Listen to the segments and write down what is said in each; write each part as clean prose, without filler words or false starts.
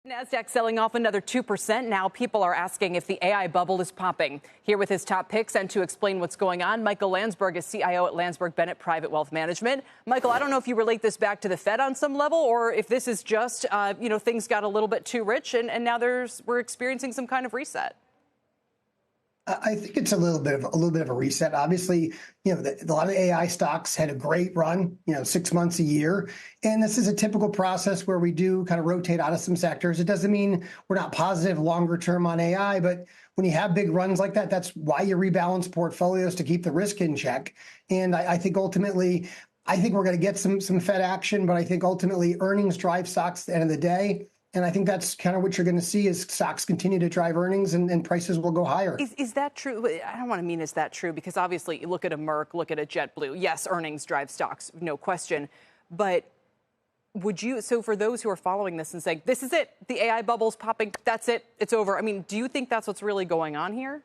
NASDAQ selling off another 2%. Now people are asking if the AI bubble is popping. Here with his top picks and to explain what's going on, Michael Landsberg is CIO at Landsberg Bennett Private Wealth Management. Michael, I don't know if you relate this back to the Fed on some level or if this is just, things got a little bit too rich and now we're experiencing some kind of reset. I think it's a little bit of a reset. Obviously, a lot of AI stocks had a great run, 6 months a year. And this is a typical process where we do kind of rotate out of some sectors. It doesn't mean we're not positive longer term on AI, but when you have big runs like that, that's why you rebalance portfolios to keep the risk in check. And I think ultimately, we're going to get some Fed action, but I think ultimately earnings drive stocks at the end of the day. And I think that's kind of what you're going to see is stocks continue to drive earnings and prices will go higher. Is that true? I don't want to mean is that true, because obviously you look at a Merck, look at a JetBlue. Yes, earnings drive stocks, no question. But so for those who are following this and saying, this is it, the AI bubble's popping, that's it, it's over. I mean, do you think that's what's really going on here?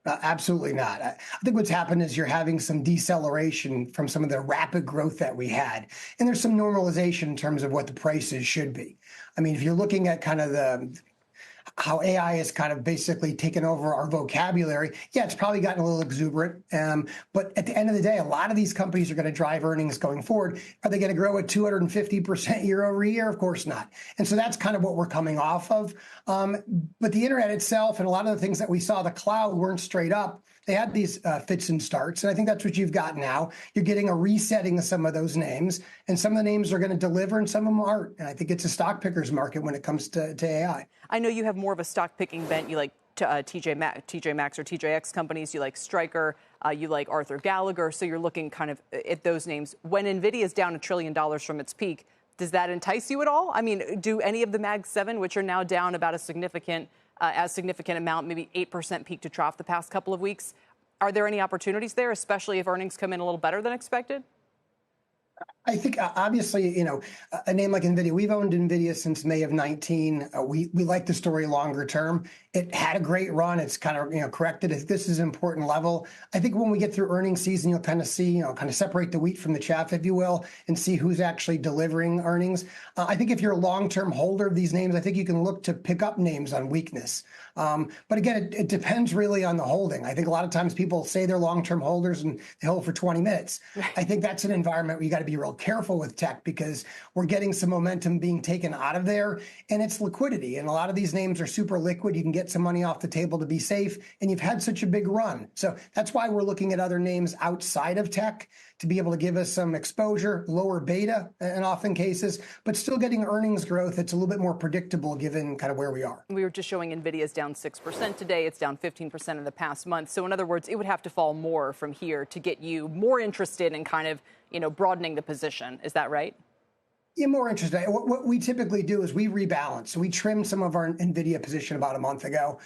Absolutely not. I think what's happened is you're having some deceleration from some of the rapid growth that we had. And there's some normalization in terms of what the prices should be. I mean, if you're looking at kind of how AI has kind of basically taken over our vocabulary, yeah, it's probably gotten a little exuberant. But at the end of the day, a lot of these companies are going to drive earnings going forward. Are they going to grow at 250% year over year? Of course not. And so that's kind of what we're coming off of. But the internet itself and a lot of the things that we saw, the cloud weren't straight up. They had these fits and starts. And I think that's what you've got now. You're getting a resetting of some of those names. And some of the names are going to deliver and some of them aren't. And I think it's a stock picker's market when it comes to AI. I know you have more of a stock picking bent. You like TJ Maxx or TJX companies. You like Stryker. You like Arthur Gallagher. So you're looking kind of at those names. When NVIDIA is down $1 trillion from its peak, does that entice you at all? I mean, do any of the Mag 7, which are now down about a significant amount, maybe 8% peak to trough the past couple of weeks, are there any opportunities there, especially if earnings come in a little better than expected? I think obviously, a name like NVIDIA, we've owned NVIDIA since May of 19. We like the story longer term. It had a great run. It's kind of, corrected. This is an important level. I think when we get through earnings season, you'll kind of see, kind of separate the wheat from the chaff, if you will, and see who's actually delivering earnings. I think if you're a long-term holder of these names, I think you can look to pick up names on weakness. But again, it depends really on the holding. I think a lot of times people say they're long-term holders and they hold for 20 minutes. I think that's an environment where you got to be real careful with tech because we're getting some momentum being taken out of there and it's liquidity. And a lot of these names are super liquid. You can get some money off the table to be safe and you've had such a big run. So that's why we're looking at other names outside of tech to be able to give us some exposure, lower beta in often cases, but still getting earnings growth. It's a little bit more predictable given kind of where we are. We were just showing NVIDIA's down 6% today. It's down 15% in the past month. So in other words, it would have to fall more from here to get you more interested in kind of, broadening the position. Is that right? Yeah, more interested. What we typically do is we rebalance. So we trimmed some of our NVIDIA position about a month ago.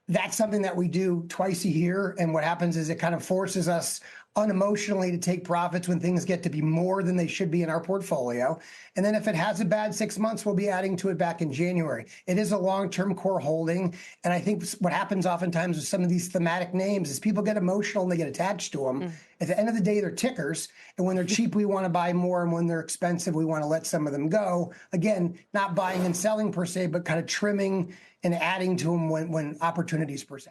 That's something that we do twice a year. And what happens is it kind of forces us unemotionally to take profits when things get to be more than they should be in our portfolio. And then if it has a bad 6 months, we'll be adding to it back in January. It is a long-term core holding. And I think what happens oftentimes with some of these thematic names is people get emotional and they get attached to them. At the end of the day, they're tickers. And when they're cheap, we want to buy more. And when they're expensive, we want to let some of them go. Again, not buying and selling per se, but kind of trimming and adding to them when opportunities present.